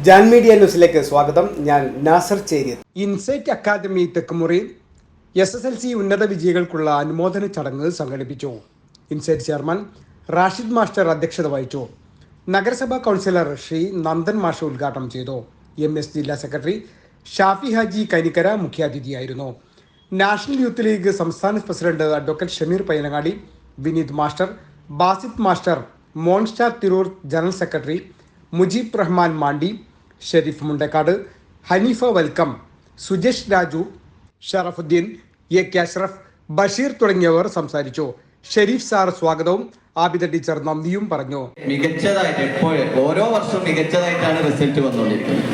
Jan media ന്യൂസിലേക്ക് സ്വാഗതം. ഞാൻ നാസർ ചേരിയത്. ഇൻസൈറ്റ് അക്കാദമി തെക്കുമുറി SSLC ഉന്നത വിജയികൾക്കുള്ള അനുമോദന ചടങ്ങ് സംഘടിപ്പിച്ചു. ഇൻസൈറ്റ് ചെയർമാൻ റാഷിദ് മാസ്റ്റർ അധ്യക്ഷത വഹിച്ചു. നഗരസഭാ കൗൺസിലർ ശ്രീ നന്ദൻ മാഷ് ഉദ്ഘാടനം ചെയ്തു. MS ജില്ലാ സെക്രട്ടറി ഷാഫി ഹാജി കൈനിക്കര മുഖ്യാതിഥിയായിരുന്നു. നാഷണൽ യൂത്ത് ലീഗ് സംസ്ഥാന president advocate Shameer Payyanangadi, Vineeth master, Basith master, മോൺസ്റ്റാർ തിരൂർ ജനറൽ സെക്രട്ടറി മുജീബ് റഹ്മാൻ മാണ്ടി, ഷെരീഫ് മുണ്ടക്കാട്, ഹനീഫ വെൽക്കം, സുജേഷ് രാജു, ഷറഫുദ്ദീൻ, AK അഷ്റഫ്, ബഷീർ തുടങ്ങിയവർ സംസാരിച്ചു. ഷെരീഫ് സാർ സ്വാഗതവും ആബിദ ടീച്ചർ നന്ദിയും പറഞ്ഞു. മികച്ചതായിട്ട് എപ്പോഴും ഓരോ വർഷവും മികച്ചതായിട്ടാണ് റിസൾട്ട് വന്നുകൊണ്ടിരിക്കുന്നത്.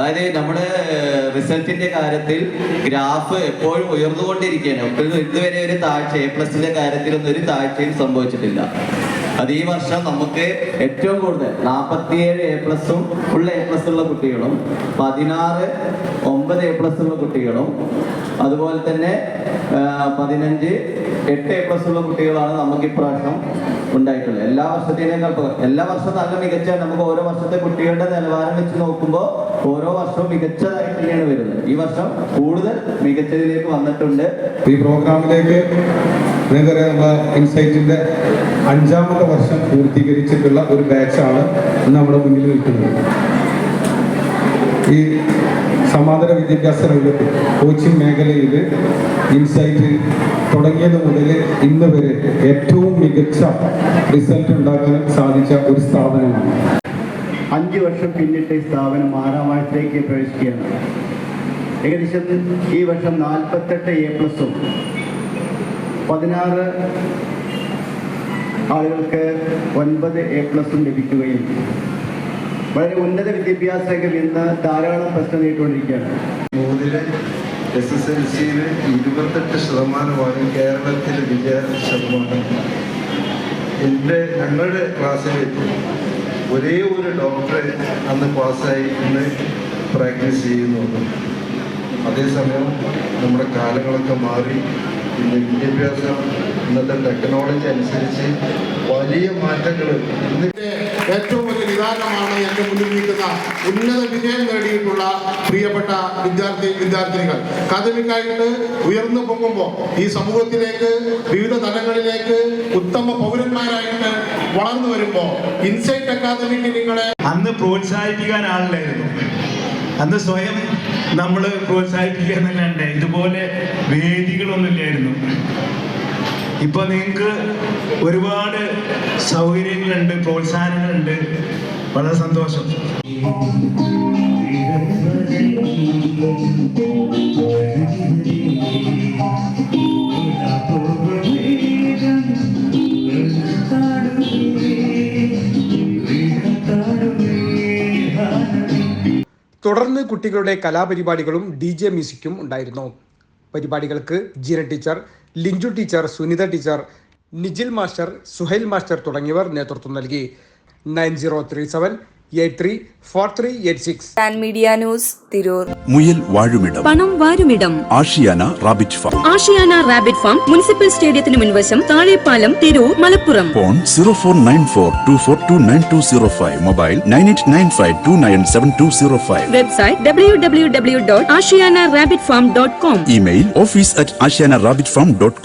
അതായത് നമ്മുടെ റിസൾട്ടിന്റെ കാര്യത്തിൽ ഗ്രാഫ് എപ്പോഴും ഉയർന്നുകൊണ്ടിരിക്കുകയാണ്. ഇതുവരെ ഒരു താഴ്ച A+ന്റെ കാര്യത്തിലൊന്നും ഒരു താഴ്ചയും സംഭവിച്ചിട്ടില്ല. അത് ഈ വർഷം നമുക്ക് ഏറ്റവും കൂടുതൽ 47 A+ഉം ഫുൾ A+ ഉള്ള കുട്ടികളും 16 9 A+ ഉള്ള കുട്ടികളും അതുപോലെ തന്നെ 15 8 A+ ഉള്ള കുട്ടികളാണ് നമുക്ക് ഇപ്രാവശ്യം ഉണ്ടായിട്ടുള്ളത്. എല്ലാ വർഷവും നല്ല മികച്ച നമുക്ക് ഓരോ വർഷത്തെ കുട്ടികളുടെ നിലവാരം വെച്ച് നോക്കുമ്പോൾ ഓരോ വർഷവും മികച്ചതായിട്ട് തന്നെയാണ് വരുന്നത്. ഈ വർഷം കൂടുതൽ മികച്ചതിലേക്ക് വന്നിട്ടുണ്ട്. ഈ പ്രോഗ്രാമിലേക്ക് നിങ്ങൾക്കറിയാം, ഇൻസൈറ്റിന്റെ 5ാമത്തെ വർഷം പൂർത്തീകരിച്ചിട്ടുള്ള ഒരു ബാച്ചാണ് നമ്മുടെ മുന്നിൽ നിൽക്കുന്നത്. ഈ സമാന്തര വിദ്യാഭ്യാസ രംഗത്ത് കോച്ചിങ് മേഖലയിൽ ഇൻസൈറ്റ് തുടങ്ങിയത് മുതൽ ഇന്ന് വരെ ഏറ്റവും മികച്ച റിസൾട്ട് ഉണ്ടാക്കാൻ സാധിച്ച ഒരു സ്ഥാപനമാണ്. 5 വർഷം പിന്നിട്ട് ഈ സ്ഥാപനം 6ാം ആഴ്ചയിലേക്ക് പ്രവേശിക്കുകയാണ്. ഏകദേശം ഈ വർഷം 48 A+ഉം 16 ആളുകൾക്ക് 9 A+ഉം ലഭിക്കുകയും വളരെ ഉന്നത വിദ്യാഭ്യാസ രംഗം ഇന്ന് ധാരാളം പ്രശ്നം നേരിട്ടുകൊണ്ടിരിക്കുകയാണ്. SSLCയിൽ 28% കേരളത്തിലെ വിജയ ശതമാനം. ഞങ്ങളുടെ ക്ലാസ്സിൽ ഒരേ ഒരു ഡോക്ടറെ അന്ന് പാസ്സായി ഇന്ന് പ്രാക്ടീസ് ചെയ്യുന്നുണ്ട്. അതേസമയം നമ്മുടെ കാലങ്ങളൊക്കെ മാറി. ഇന്ന് വിദ്യാഭ്യാസം ഇന്നത്തെ ടെക്നോളജി അനുസരിച്ച് വലിയ മാറ്റങ്ങൾ. ഏറ്റവും വലിയ വിധാനമാണ് എൻ്റെ മുന്നിൽ നിൽക്കുന്ന ഉന്നത വിജയം നേടിയിട്ടുള്ള പ്രിയപ്പെട്ട വിദ്യാർത്ഥിനികൾ. അക്കാദമിക്കായിട്ട് ഉയർന്നു പൊങ്ങുമ്പോൾ ഈ സമൂഹത്തിലേക്ക് വിവിധ തലങ്ങളിലേക്ക് ഉത്തമ പൗരന്മാരായിട്ട് വളർന്നു വരുമ്പോൾ ഇൻസൈറ്റ് അക്കാദമിക്ക് നിങ്ങളെ അന്ന് പ്രോത്സാഹിപ്പിക്കാൻ ആളില്ലായിരുന്നു. അന്ന് സ്വയം നമ്മൾ പ്രോത്സാഹിപ്പിക്കാൻ തന്നെ ഉണ്ട്. ഇതുപോലെ വേദികളൊന്നുമില്ലായിരുന്നു. ഇപ്പൊ നിങ്ങൾക്ക് ഒരുപാട് സൗകര്യങ്ങളുണ്ട്, പ്രോത്സാഹനങ്ങളുണ്ട്. വളരെ സന്തോഷം. തുടർന്ന് കുട്ടികളുടെ കലാപരിപാടികളും DJ മ്യൂസിക്കും ഉണ്ടായിരുന്നു. പരിപാടികൾക്ക് Jeena teacher, Linju teacher, Sunitha teacher, Nijil master, Suhail master തുടങ്ങിയവർ നേതൃത്വം നൽകി. 9037834386. Jan media news, Tirur. മുയൽ വാഴുമിടം, പണം വാരുമിടം, Ashiyana rabbit farm. Ashiyana rabbit farm municipal സ്റ്റേഡിയത്തിന് മുൻവശം, Thazhepalam, Tirur, Malappuram. Phone 049424290205. Mobile 9895297205. Website www.ashiyanarabbitfarm.com. Email office@ashiyanarabbitfarm.com.